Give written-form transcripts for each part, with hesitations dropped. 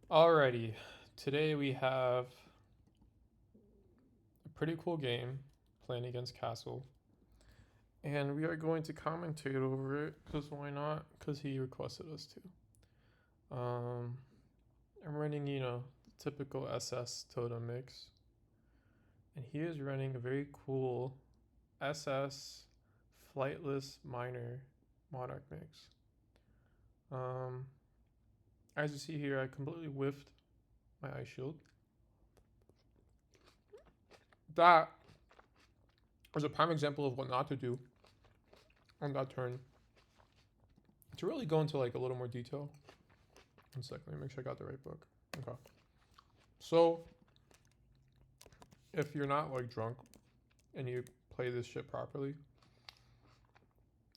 Alrighty, today we have a pretty cool game playing against Castle, and we are going to commentate over it because why not? Because he requested us to. I'm running, the typical SS totem mix, and he is running a very cool SS flightless miner monarch mix. Um, as you see here, I completely whiffed my ice shield. That was a prime example of what not to do on that turn. To really go into like a little more detail. 1 second, let me make sure I got the right book. Okay. So if you're not like drunk and you play this shit properly,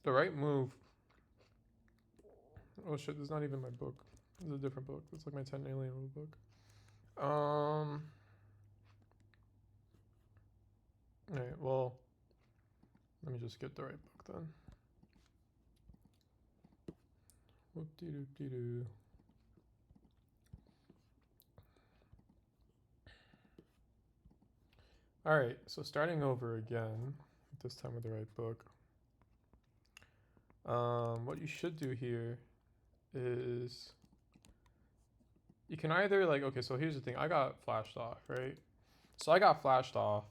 the right move. Oh shit, this is not even my book. This is a different book. It's like my 10 alien rule book. Alright, well, let me just get the right book then. Whoop-de-doop-de-doo. Alright, so starting over again, this time with the right book. What you should do here is you can either like, okay, so here's the thing. I got flashed off, right? So I got flashed off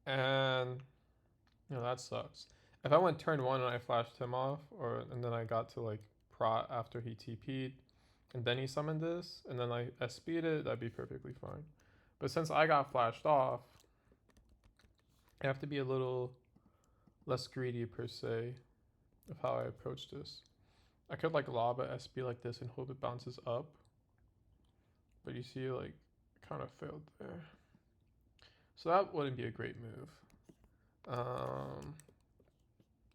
and that sucks. If I went turn 1 and I flashed him off and then I got to like prot after he TP'd and then he summoned this and then I SP'd it, that'd be perfectly fine. But since I got flashed off, I have to be a little less greedy per se of how I approach this. I could like lob a SP like this and hope it bounces up. But you see, like, kind of failed there. So that wouldn't be a great move.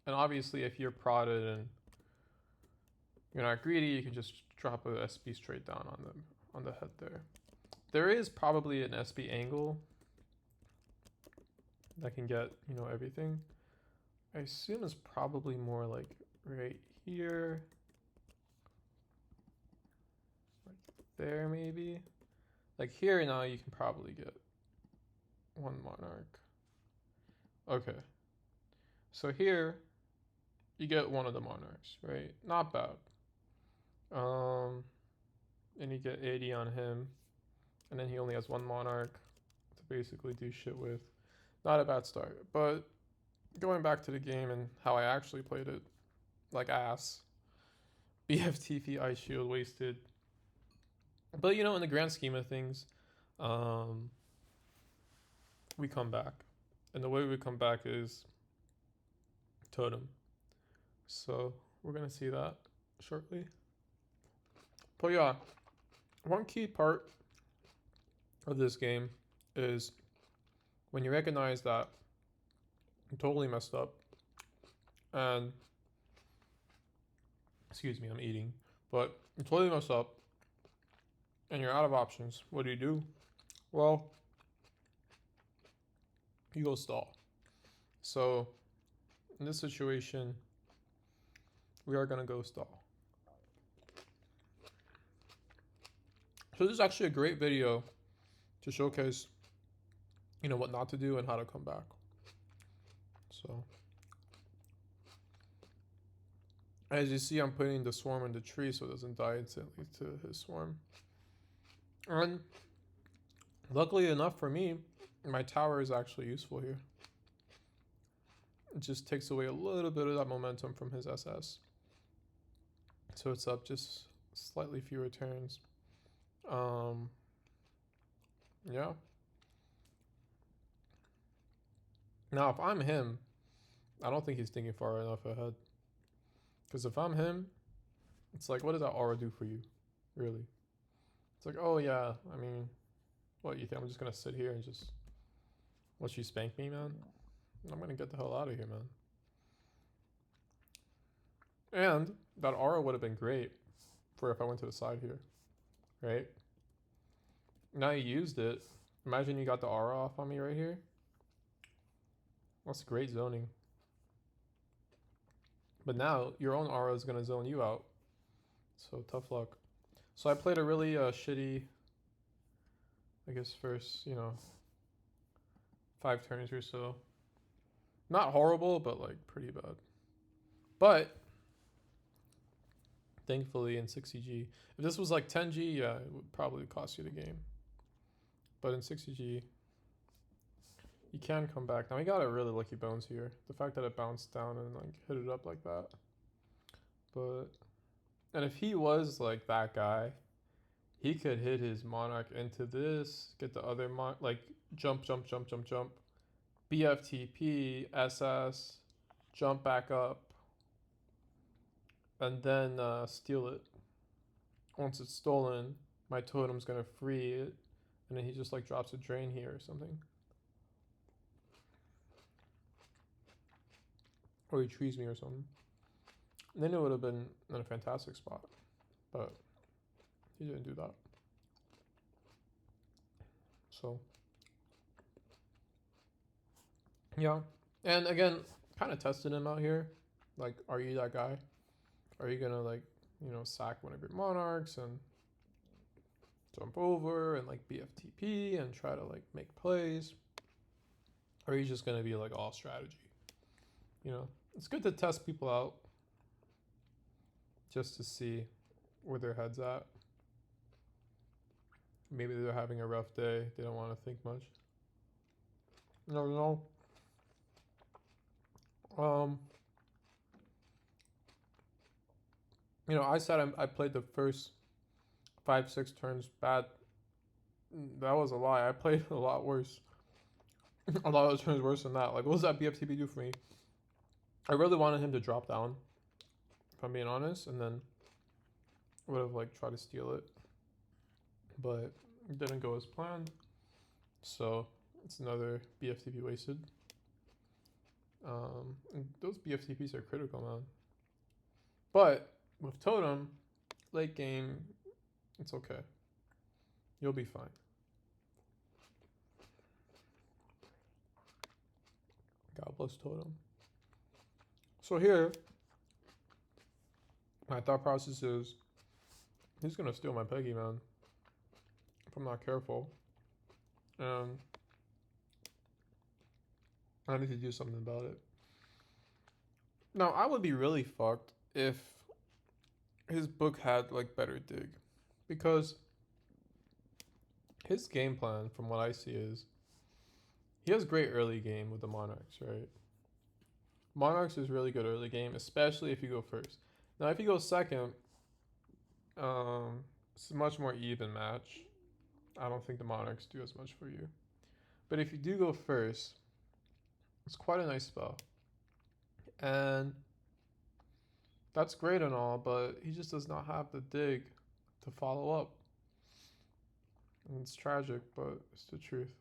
And obviously, if you're prodded and you're not greedy, you can just drop a SP straight down on the head there. There is probably an SP angle that can get, everything. I assume it's probably more like right here. Like there, maybe. Like here now, you can probably get one monarch. Okay. So here, you get one of the monarchs, right? Not bad. And you get 80 on him. And then he only has one monarch to basically do shit with. Not a bad start. But going back to the game and how I actually played it, like ass. BFTP Ice Shield wasted. But in the grand scheme of things, we come back. And the way we come back is totem. So we're gonna see that shortly. But yeah, one key part of this game is when you recognize that you totally messed up and excuse me, I'm eating, but you totally messed up and you're out of options. What do? Well, you go stall. So in this situation, we are gonna go stall. So this is actually a great video to showcase, what not to do and how to come back. So as you see, I'm putting the swarm in the tree so it doesn't die instantly to his swarm. And luckily enough for me, my tower is actually useful here. It just takes away a little bit of that momentum from his SS. So it's up just slightly fewer turns. Yeah. Now, if I'm him, I don't think he's thinking far enough ahead. Because if I'm him, it's like, what does that aura do for you? Really? It's like, oh yeah, I mean, what, you think I'm just going to sit here and just let you spank me, man? I'm going to get the hell out of here, man. And that aura would have been great for if I went to the side here, right? Now you used it. Imagine you got the aura off on me right here. That's great zoning. But now your own aura is going to zone you out. So tough luck. So I played a really shitty I guess first, 5 turns or so. Not horrible, but like pretty bad. But thankfully in 60G, if this was like 10G, yeah, it would probably cost you the game. But in 60G, you can come back. Now he got a really lucky bounce here. The fact that it bounced down and like hit it up like that. But and if he was like that guy, he could hit his monarch into this, get the other like jump, BFTP, SS, jump back up, and then steal it. Once it's stolen, my totem's gonna free it, and then he just like drops a drain here or something. Or he trees me or something. And then it would have been in a fantastic spot. But he didn't do that. So yeah. And again, kind of tested him out here. Like, are you that guy? Are you gonna like, sack one of your monarchs and jump over and like BFTP and try to like make plays? Or are you just gonna be like all strategy? It's good to test people out just to see where their head's at. Maybe they're having a rough day. They don't want to think much. You never know. I said I played the first 5-6 turns bad. That was a lie. I played a lot worse. A lot of turns worse than that. Like, what does that BFTP do for me? I really wanted him to drop down, if I'm being honest, and then would have like tried to steal it, but it didn't go as planned. So it's another BFTP wasted. And those BFTPs are critical, man. But with Totem, late game, it's okay. You'll be fine. God bless Totem. So here, my thought process is, he's gonna steal my Peggy, man, if I'm not careful. And I need to do something about it. Now, I would be really fucked if his book had like better dig, because his game plan, from what I see, is he has great early game with the Monarchs, right? Monarchs is really good early game, especially if you go first. Now, if you go second, it's a much more even match. I don't think the Monarchs do as much for you. But if you do go first, it's quite a nice spell. And that's great and all, but he just does not have the dig to follow up. And it's tragic, but it's the truth.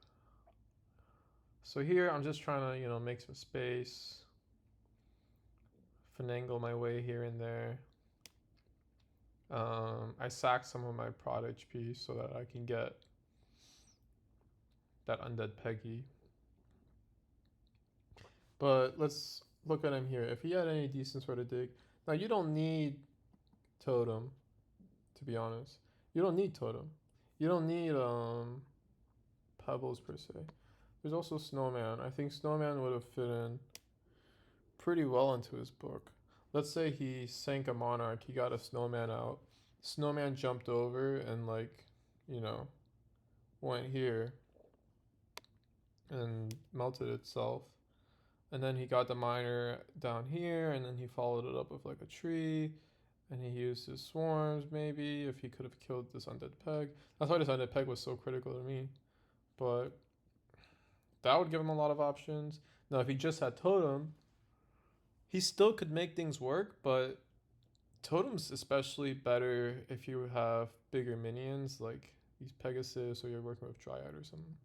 So here I'm just trying to, make some space, finagle my way here and there. I sack some of my prod HP so that I can get that undead Peggy. But let's look at him here. If he had any decent sort of dig. Now, you don't need Totem, to be honest. You don't need Totem. You don't need Pebbles per se. There's also Snowman. I think Snowman would have fit in pretty well into his book. Let's say he sank a Monarch. He got a Snowman out. Snowman jumped over and went here and melted itself. And then he got the miner down here, and then he followed it up with like a tree, and he used his swarms maybe if he could have killed this undead peg. That's why this undead peg was so critical to me. But that would give him a lot of options. Now, if he just had Totem, he still could make things work, but Totem's especially better if you have bigger minions like these Pegasus, or you're working with Dryad or something.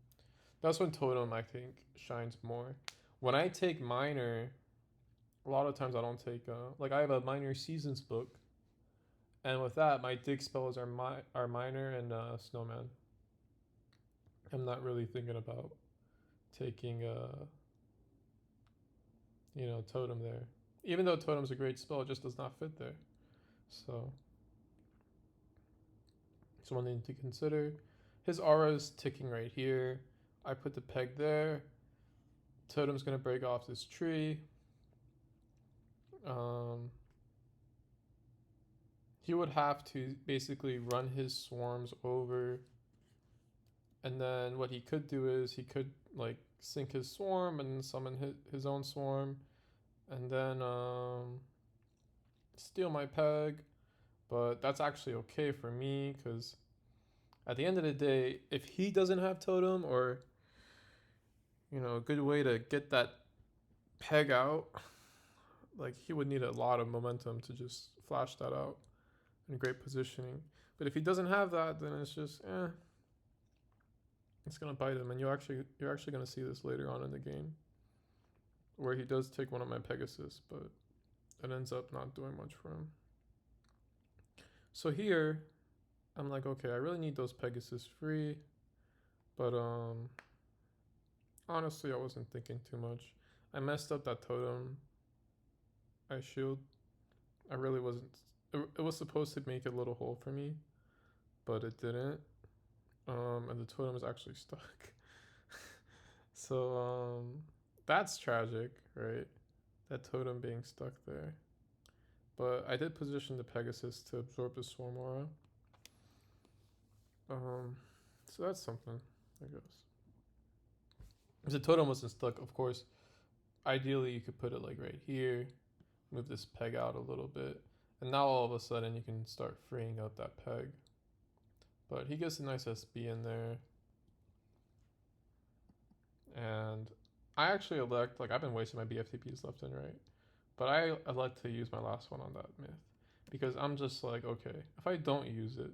That's when Totem, I think, shines more. When I take Miner, a lot of times I don't take, I have a Miner Seasons book, and with that, my dig spells are Miner and Snowman. I'm not really thinking about taking, Totem there. Even though Totem's a great spell, it just does not fit there. So, something to consider. his aura is ticking right here. I put the peg there. Totem's gonna break off this tree. He would have to basically run his swarms over, and then what he could do is he could like sync his swarm and summon his own swarm, and then steal my peg. But that's actually okay for me, because at the end of the day, if he doesn't have totem, or a good way to get that peg out, like he would need a lot of momentum to just flash that out in great positioning. But if he doesn't have that, then it's just it's gonna bite him, and you're actually gonna see this later on in the game, where he does take one of my Pegasus, but it ends up not doing much for him. So here, I'm like, okay, I really need those Pegasus free, but honestly, I wasn't thinking too much. I messed up that totem. I shield. I really wasn't. It was supposed to make a little hole for me, but it didn't. And the totem is actually stuck. So that's tragic, right? That totem being stuck there. But I did position the Pegasus to absorb the Swarm Aura. So that's something, I guess. If the totem wasn't stuck, of course, ideally you could put it like right here, move this peg out a little bit, and now all of a sudden you can start freeing up that peg. But he gets a nice SB in there. And I actually elect, like I've been wasting my BFTPs left and right, but I elect to use my last one on that myth, because I'm just like, okay, if I don't use it,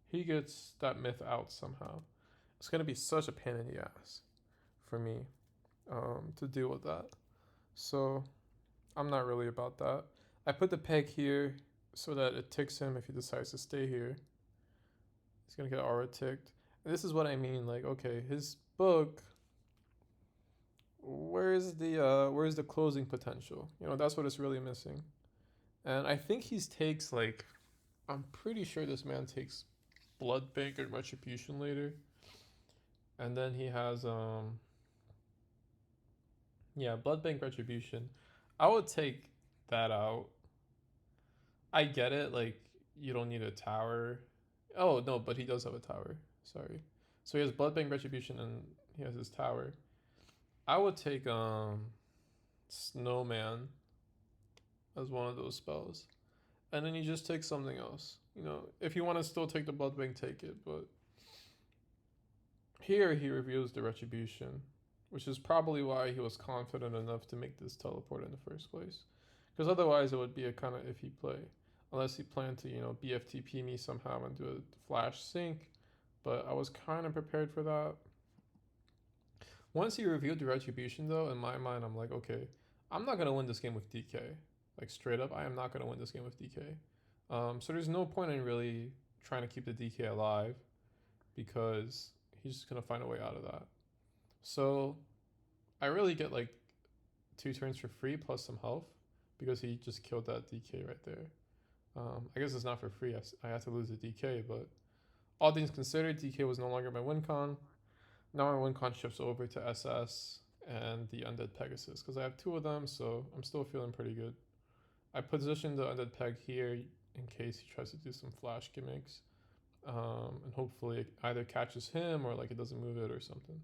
he gets that myth out somehow. It's going to be such a pain in the ass for me to deal with that. So I'm not really about that. I put the peg here so that it ticks him if he decides to stay here. He's going to get aura ticked. And this is what I mean, like, okay, his book, where's the closing potential? That's what it's really missing. And I think he takes, like, I'm pretty sure this man takes Blood Bank and Retribution later. And then he has Blood Bank, Retribution. I would take that out. I get it, like you don't need a tower. Oh no, but he does have a tower. Sorry. So he has Blood Bank, Retribution, and he has his tower. I would take Snowman as one of those spells. And then you just take something else. If you want to still take the Blood Bank, take it, but here he reveals the Retribution, which is probably why he was confident enough to make this teleport in the first place. Because otherwise it would be a kind of iffy play. Unless he planned to, BFTP me somehow and do a flash sync. But I was kind of prepared for that. Once he revealed the Retribution, though, in my mind, I'm like, okay, I'm not going to win this game with DK. Like, straight up, I am not going to win this game with DK. So there's no point in really trying to keep the DK alive, because he's just going to find a way out of that. So I really get like 2 turns for free plus some health, because he just killed that DK right there. I guess it's not for free. I had to lose the DK, but all things considered, DK was no longer my win con. Now my win con shifts over to SS and the Undead Pegasus, because I have 2 of them, so I'm still feeling pretty good. I positioned the Undead Peg here in case he tries to do some flash gimmicks, and hopefully it either catches him or like it doesn't move it or something.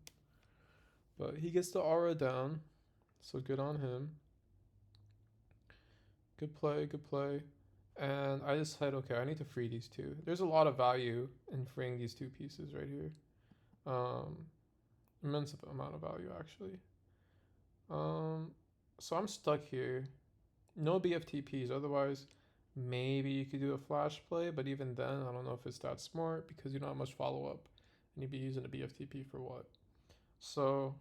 But he gets the aura down, so good on him. Good play, good play. And I decided, okay, I need to free these 2. There's a lot of value in freeing these 2 pieces right here. Immense amount of value, actually. So I'm stuck here. No BFTPs, otherwise maybe you could do a flash play, but even then, I don't know if it's that smart, because you don't have much follow-up, and you'd be using a BFTP for what? So,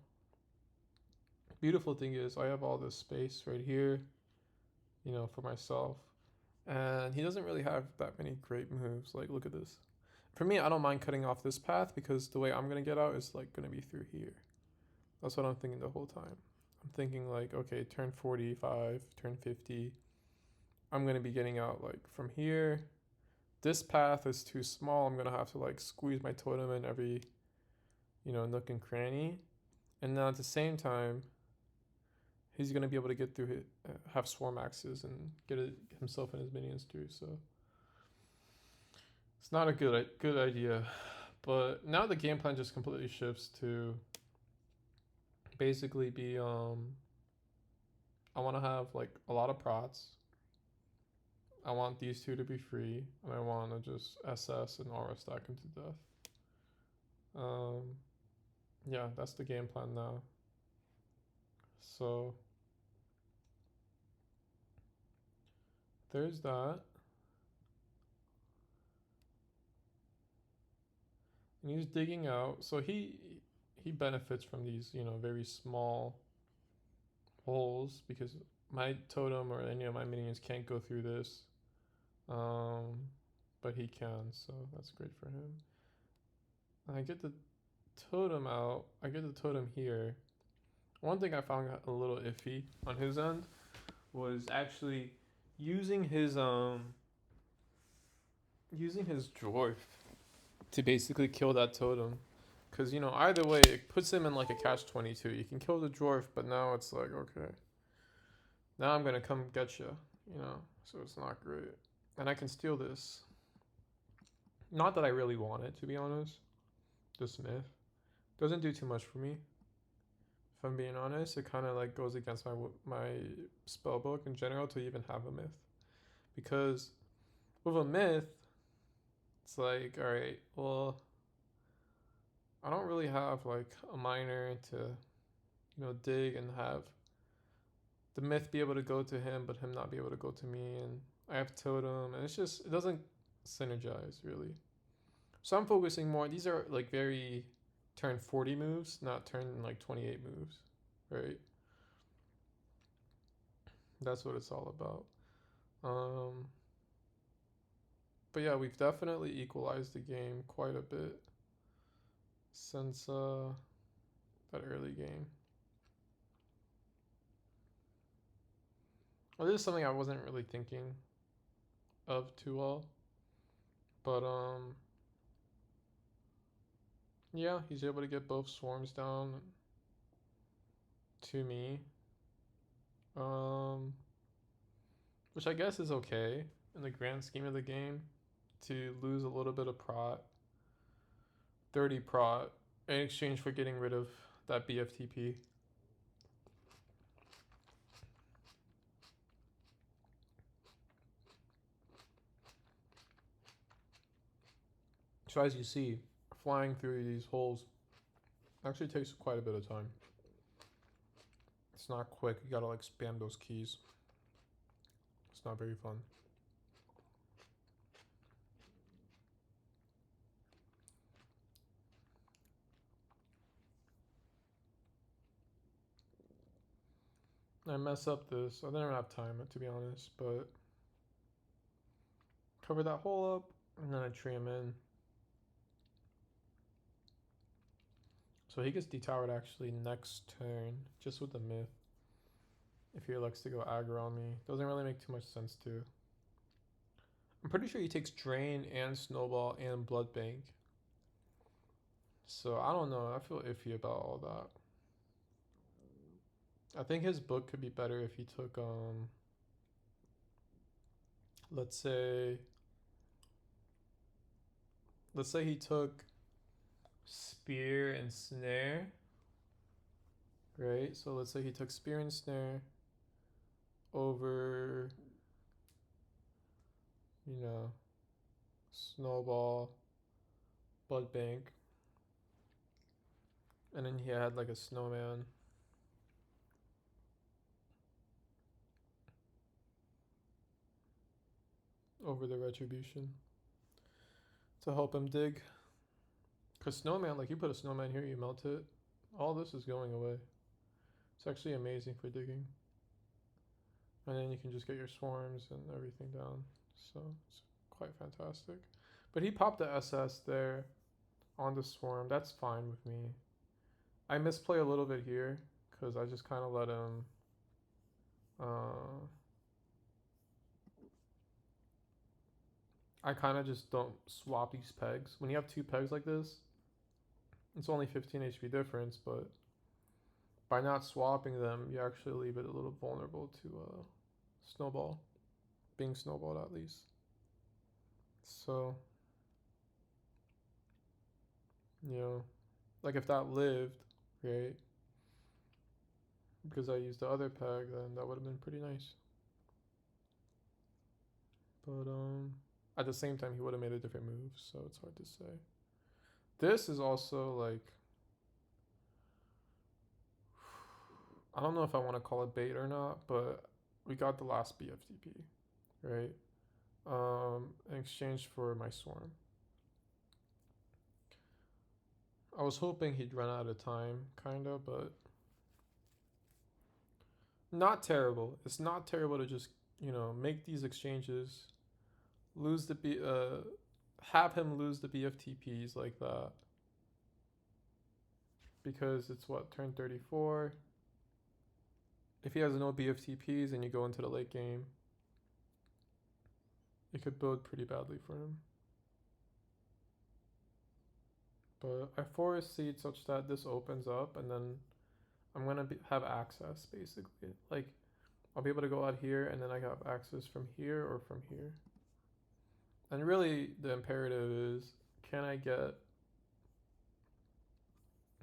beautiful thing is, I have all this space right here, for myself. And he doesn't really have that many great moves. Like, look at this. For me, I don't mind cutting off this path, because the way I'm going to get out is, like, going to be through here. That's what I'm thinking the whole time. I'm thinking, like, okay, turn 45, turn 50. I'm going to be getting out, like, from here this path is too small, I'm gonna have to like squeeze my totem in every, nook and cranny. And then at the same time, he's gonna be able to get through his, have swarm axes and get himself and his minions through. So it's not a good idea. But now the game plan just completely shifts to basically be I want to have like a lot of prots. I want these two to be free, and I want to just SS and aura stack him to death. Yeah, that's the game plan now. So there's that. And he's digging out. So he benefits from these, very small holes because my totem or any of my minions can't go through this. But he can, so that's great for him. I get the totem out. I get the totem here. One thing I found a little iffy on his end was actually using his dwarf to basically kill that totem. Because, either way, it puts him in like a catch-22. You can kill the dwarf, but now it's like, okay. Now I'm going to come get you, so it's not great. And I can steal this. Not that I really want it, to be honest. This myth doesn't do too much for me. If I'm being honest, it kind of like goes against my spell book in general to even have a myth. Because with a myth, it's like, all right, well, I don't really have like a miner to, dig and have the myth be able to go to him, but him not be able to go to me. And I have totem, and it doesn't synergize really. So I'm focusing more. These are like very turn 40 moves, not turn like 28 moves, right? That's what it's all about. But yeah, we've definitely equalized the game quite a bit since that early game. Well, this is something I wasn't really thinking of too well, but yeah, he's able to get both swarms down to me, which I guess is okay in the grand scheme of the game to lose a little bit of prot, 30 prot, in exchange for getting rid of that BFTP. So as you see, flying through these holes actually takes quite a bit of time. It's not quick. You gotta like spam those keys. It's not very fun. I mess up this. I didn't have time, to be honest, but cover that hole up, and then I tree him in. So he gets detowered actually next turn, just with the myth. If he likes to go aggro on me. Doesn't really make too much sense too. I'm pretty sure he takes Drain and Snowball and Blood Bank. So I don't know. I feel iffy about all that. I think his book could be better if he took let's say he took Spear and Snare. Right? So let's say he took Spear and Snare over Snowball, Blood Bank. And then he had like a snowman. Over the retribution to help him dig. Because snowman, like you put a snowman here, you melt it. All this is going away. It's actually amazing for digging. And then you can just get your swarms and everything down. So it's quite fantastic. But he popped the SS there on the swarm. That's fine with me. I misplay a little bit here because I just kind of let him I kind of just don't swap these pegs. When you have two pegs like this, it's only 15 HP difference, but by not swapping them, you actually leave it a little vulnerable to snowball, being snowballed at least. So, you know, like if that lived, right, because I used the other peg, then that would have been pretty nice. But at the same time, he would have made a different move, so it's hard to say. This is also like, I don't know if I want to call it bait or not, but we got the last BFTP, right? In exchange for my swarm. I was hoping he'd run out of time, kinda, but not terrible. It's not terrible to just, you know, make these exchanges, lose the have him lose the BFTPs like that, because it's what, turn 34. If he has no BFTPs and you go into the late game, it could build pretty badly for him. But I foresee it such that this opens up and then I'm gonna have access basically. Like I'll be able to go out here and then I have access from here or from here. And really the imperative is, can I get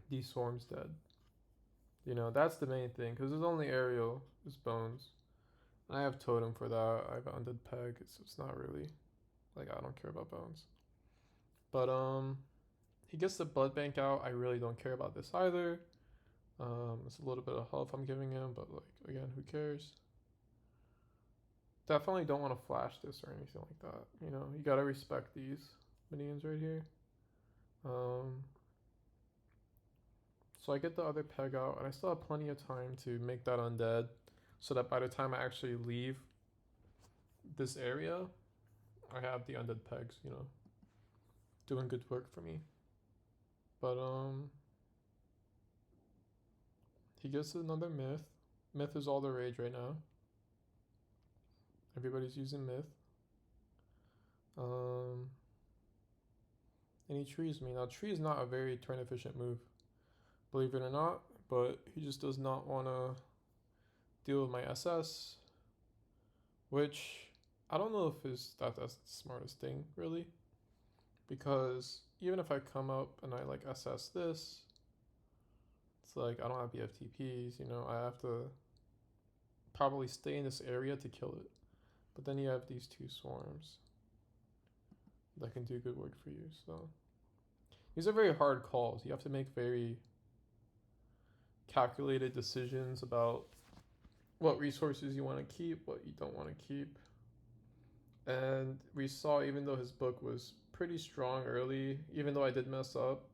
these swarms dead? You know, that's the main thing, because there's only aerial, there's bones. And I have totem for that. I have undead peg, so it's not really like I don't care about bones. But he gets the blood bank out. I really don't care about this either. It's a little bit of health I'm giving him, but like again, who cares? Definitely don't want to flash this or anything like that. You know, you gotta respect these minions right here. So I get the other peg out, and I still have plenty of time to make that undead, so that by the time I actually leave this area, I have the undead pegs, you know, doing good work for me. But he gets another myth. Myth is all the rage right now. Everybody's using myth. And he trees me. Now tree is not a very turn efficient move, believe it or not, but he just does not want to deal with my SS, which I don't know if that's the smartest thing really, because even if I come up and I like SS this, it's like I don't have BFTPs, you know, I have to probably stay in this area to kill it. But then you have these two swarms that can do good work for you. So these are very hard calls. You have to make very calculated decisions about what resources you want to keep, what you don't want to keep. And we saw, even though his book was pretty strong early, even though I did mess up,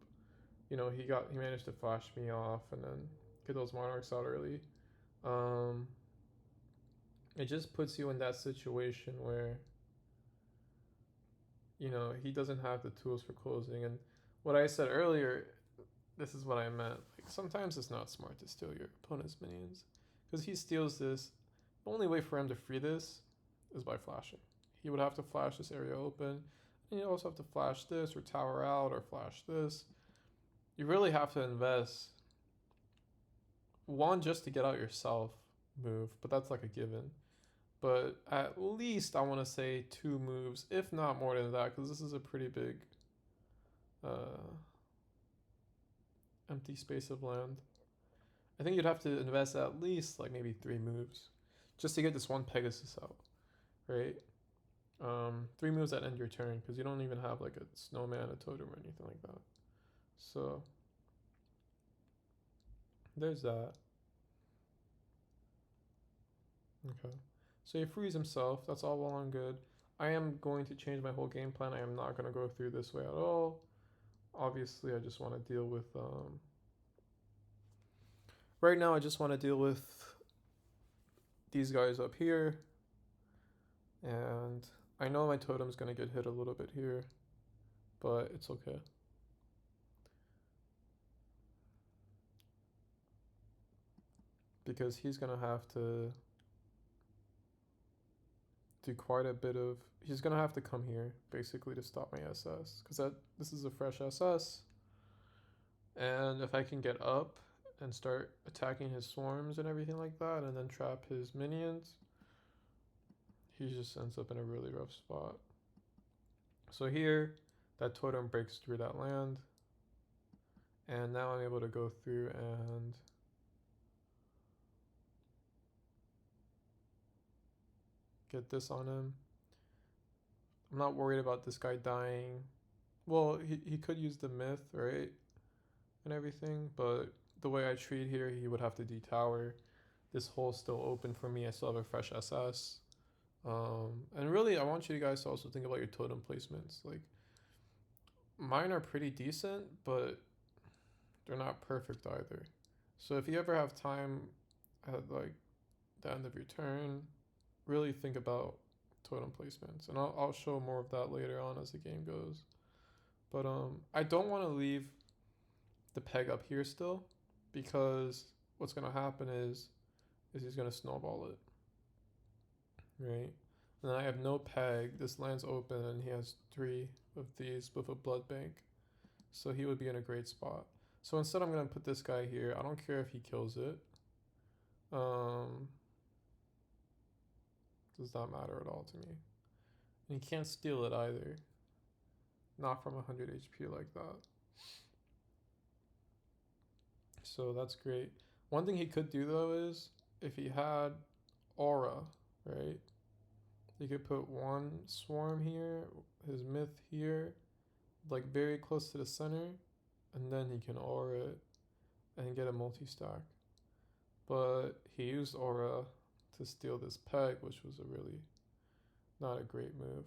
you know, he managed to flash me off and then get those monarchs out early. It just puts you in that situation where, you know, he doesn't have the tools for closing. And what I said earlier, this is what I meant. Like sometimes it's not smart to steal your opponent's minions, because he steals this. The only way for him to free this is by flashing. He would have to flash this area open, and you also have to flash this or tower out or flash this. You really have to invest one just to get out yourself move, but that's like a given. But at least I want to say 2 moves, if not more than that, because this is a pretty big empty space of land. I think you'd have to invest at least like maybe 3 moves just to get this one Pegasus out, right? 3 moves that end your turn, because you don't even have like a snowman, a totem, or anything like that. So there's that. Okay. So he frees himself. That's all well and good. I am going to change my whole game plan. I am not going to go through this way at all. Obviously, I just want to deal with... right now, I just want to deal with these guys up here. And I know my totem's going to get hit a little bit here, but it's okay. Because he's going to have to do quite a bit of. He's gonna have to come here basically to stop my SS because this is a fresh SS, and if I can get up and start attacking his swarms and everything like that, and then trap his minions, he just ends up in a really rough spot. So here, that totem breaks through that land, and now I'm able to go through and get this on him. I'm not worried about this guy dying. Well, he could use the myth, right? And everything, but the way I treat here, he would have to detower. This hole's still open for me. I still have a fresh SS. And really, I want you guys to also think about your totem placements. Like, mine are pretty decent, but they're not perfect either. So if you ever have time at like the end of your turn, really think about totem placements, and I'll show more of that later on as the game goes. But I don't want to leave the peg up here still, because what's gonna happen is he's gonna snowball it, right? And I have no peg. This land's open, and he has 3 of these with a blood bank, so he would be in a great spot. So instead, I'm gonna put this guy here. I don't care if he kills it. Does not matter at all to me. And he can't steal it either. Not from 100 HP like that. So that's great. One thing he could do though is, if he had aura, right? He could put 1 swarm here, his myth here, like very close to the center, and then he can aura it and get a multi-stack. But he used aura to steal this peg, which was a really not a great move.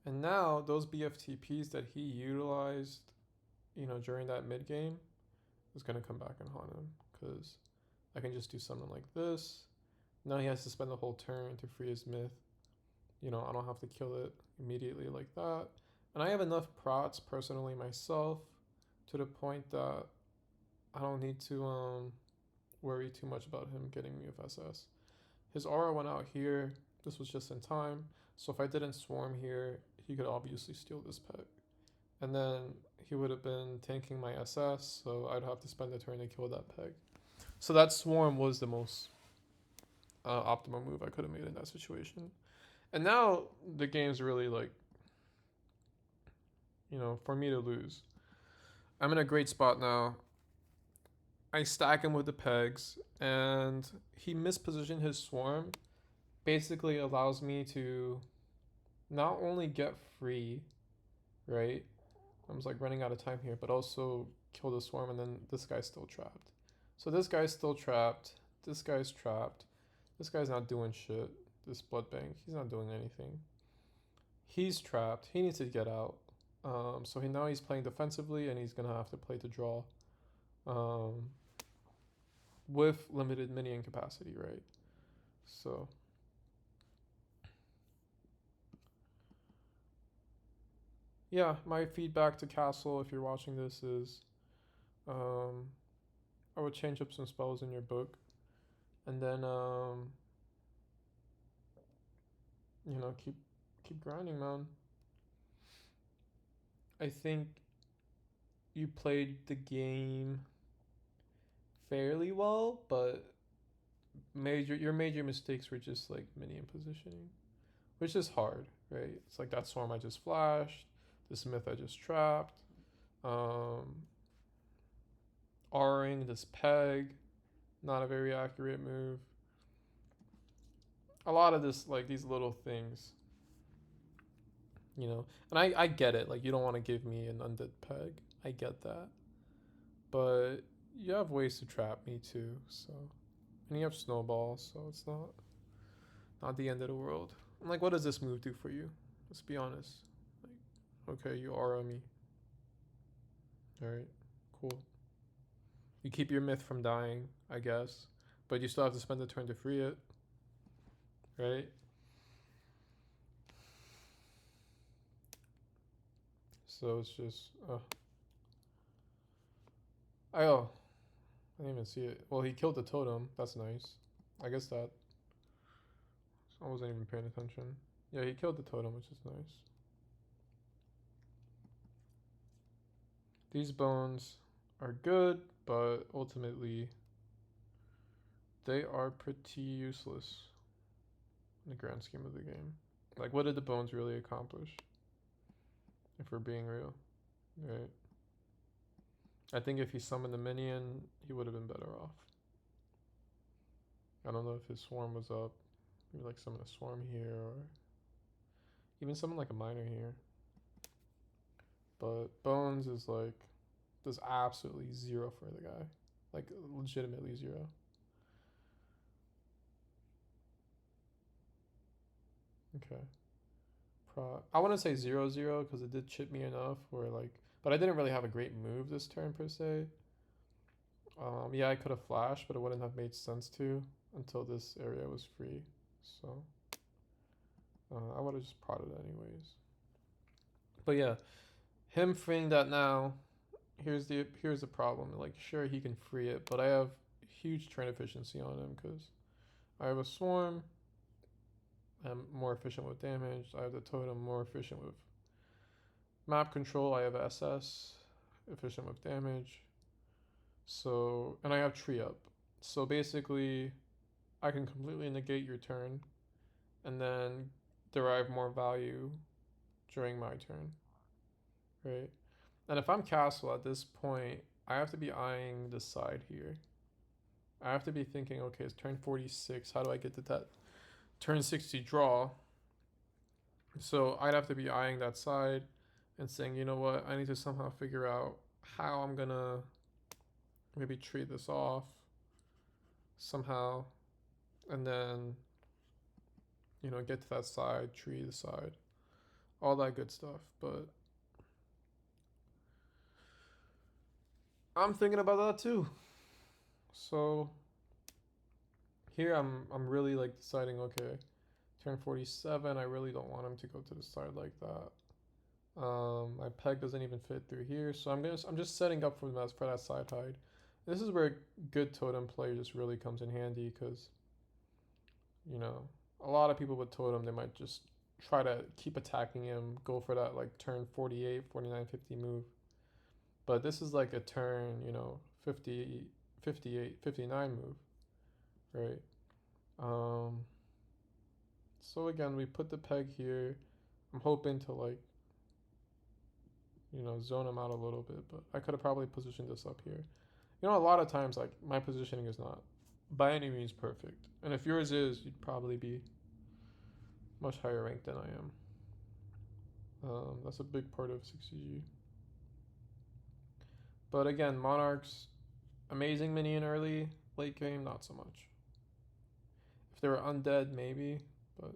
And now those BFTPs that he utilized, during that mid game, is gonna come back and haunt him, because I can just do something like this. Now he has to spend the whole turn to free his myth. I don't have to kill it immediately like that. And I have enough prots personally myself to the point that I don't need to worry too much about him getting me with SS. His aura went out here. This was just in time. So if I didn't swarm here, he could obviously steal this peg. And then he would have been tanking my SS, so I'd have to spend a turn to kill that peg. So that swarm was the most optimal move I could have made in that situation. And now the game's really like, for me to lose. I'm in a great spot now. I stack him with the pegs, and he mispositioned his swarm. Basically allows me to not only get free, right? I was like running out of time here, but also kill the swarm, and then this guy's still trapped. So this guy's still trapped. This guy's trapped. This guy's not doing shit. This blood bank, he's not doing anything. He's trapped. He needs to get out. So now he's playing defensively, and he's gonna have to play to draw. With limited minion capacity, right? So yeah, my feedback to Castle, if you're watching this, is I would change up some spells in your book, and then keep grinding, man. I think you played the game fairly well, but your major mistakes were just like minion positioning, which is hard, right? It's like that swarm I just flashed, this myth I just trapped, R-ing this peg, not a very accurate move. A lot of this, like these little things, and I get it, like you don't want to give me an undead peg, I get that, but you have ways to trap me too, so, and you have snowball, so it's not the end of the world. I'm like, what does this move do for you? Let's be honest. Like, okay, you aura me. Alright, cool. You keep your myth from dying, I guess, but you still have to spend the turn to free it, right? So it's just, I didn't even see it. Well, he killed the totem. That's nice. I guess that. I wasn't even paying attention. Yeah, he killed the totem, which is nice. These bones are good, but ultimately they are pretty useless in the grand scheme of the game. Like, what did the bones really accomplish? If we're being real, right? I think if he summoned the minion, he would have been better off. I don't know if his swarm was up. Maybe like summon a swarm here, or even summon like a miner here. But bones is like, does absolutely zero for the guy. Like, legitimately zero. Okay. I want to say 0-0 because it did chip me enough where like, but I didn't really have a great move this turn per se. Yeah, I could have flashed, but it wouldn't have made sense to until this area was free. So I would have just prodded anyways. But yeah, him freeing that now. Here's the problem. Like, sure, he can free it, but I have huge turn efficiency on him because I have a swarm. I'm more efficient with damage. I have the totem, more efficient with map control. I have SS, efficient with damage. So, and I have tree up. So basically, I can completely negate your turn and then derive more value during my turn, right? And if I'm castle at this point, I have to be eyeing the side here. I have to be thinking, okay, it's turn 46. How do I get to that turn 60 draw? So I'd have to be eyeing that side and saying, you know what, I need to somehow figure out how I'm gonna maybe trade this off somehow, and then, you know, get to that side, tree the side, all that good stuff. But I'm thinking about that too. So here I'm really like deciding, okay, turn 47, I really don't want him to go to the side like that. My peg doesn't even fit through here, so I'm just setting up for that side hide. This is where good totem play just really comes in handy because, you know, a lot of people with totem, they might just try to keep attacking him, go for that like turn 48, 49, 50 move. But this is like a turn, you know, 50, 58, 59 move, right? So again, we put the peg here. I'm hoping to like, you know, zone him out a little bit, but I could have probably positioned this up here. You know, a lot of times, like, my positioning is not by any means perfect. And if yours is, you'd probably be much higher ranked than I am. That's a big part of 60G. But again, Monarchs, amazing minion early, late game, not so much. If they were undead, maybe, but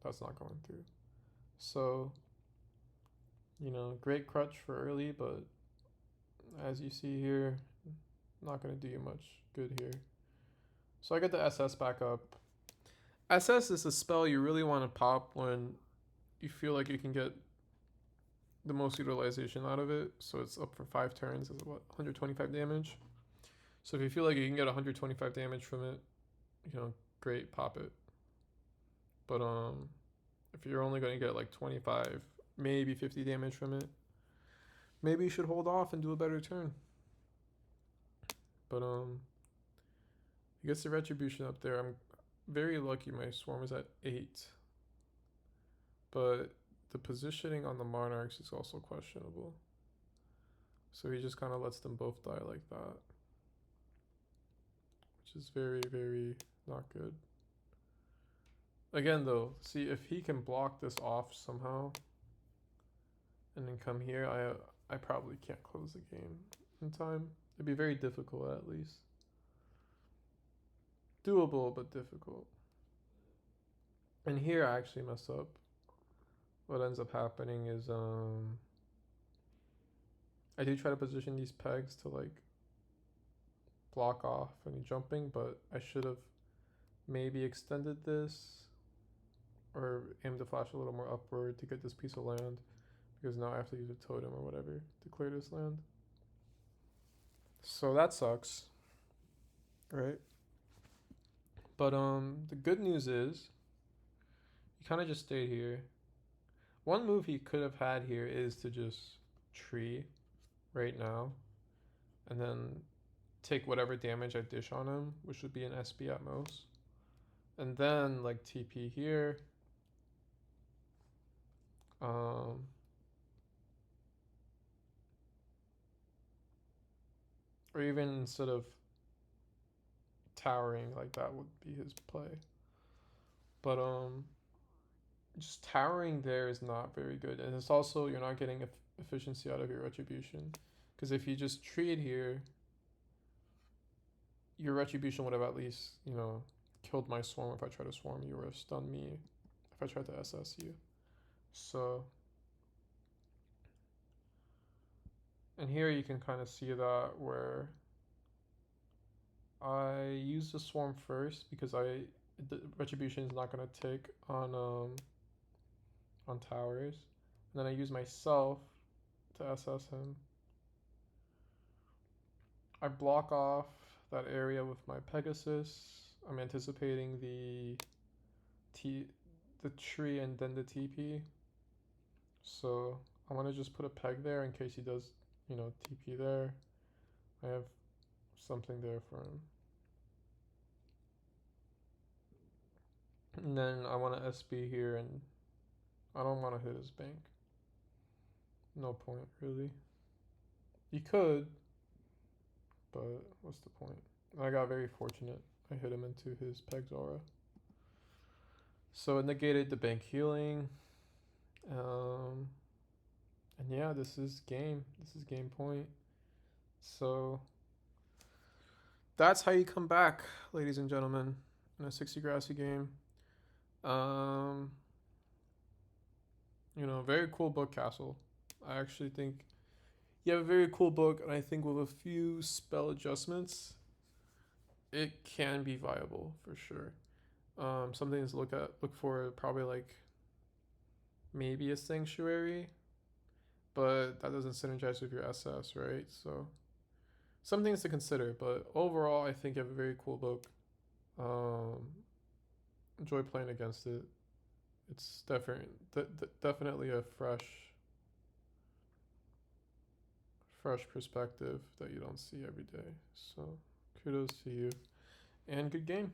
that's not going through. So, you know, great crutch for early, but as you see here, not going to do you much good here. So I get the SS back up. SS is a spell you really want to pop when you feel like you can get the most utilization out of it. So it's up for 5 turns. Is what, 125 damage? So if you feel like you can get 125 damage from it, you know, great, pop it. But if you're only going to get like 25, maybe 50 damage from it, maybe you should hold off and do a better turn. But he gets the retribution up there. I'm very lucky my swarm is at 8. But the positioning on the Monarchs is also questionable. So he just kind of lets them both die like that, which is very, very not good. Again though, see if he can block this off somehow and then come here, I probably can't close the game in time. It'd be very difficult at least. Doable, but difficult. And here I actually mess up. What ends up happening is I do try to position these pegs to like block off any jumping, but I should have maybe extended this or aimed the flash a little more upward to get this piece of land, because now I have to use a totem or whatever to clear this land. So that sucks, right? But the good news is He kind of just stayed here. One move he could have had here is to just tree right now, and then take whatever damage I dish on him, which would be an SB at most. And then like TP here. Or even instead of towering, like that would be his play. But just towering there is not very good, and it's also you're not getting efficiency out of your retribution, because if you just tree here, your retribution would have at least killed my swarm if I try to swarm you, or stun me if I tried to SS you. So, and here you can kind of see that where I use the swarm first because the retribution is not going to take on towers, and then I use myself to SS him. I block off that area with my Pegasus. I'm anticipating the tree and then the TP. So I'm gonna just put a peg there in case he does, TP there. I have something there for him. And then I want to SB here, and I don't want to hit his bank. No point, really. You could, but what's the point? I got very fortunate. I hit him into his Peg's aura. So it negated the bank healing. And yeah, this is game. This is game point. So that's how you come back, ladies and gentlemen, in a 60 Grassy game. Very cool book, Castle. I actually think you have a very cool book, and I think with a few spell adjustments, it can be viable for sure. Some things to look for, probably like maybe a sanctuary, but that doesn't synergize with your SS, right? So some things to consider, but overall I think you have a very cool book. Enjoy playing against it. It's definitely a fresh perspective that you don't see every day. So kudos to you, and good game.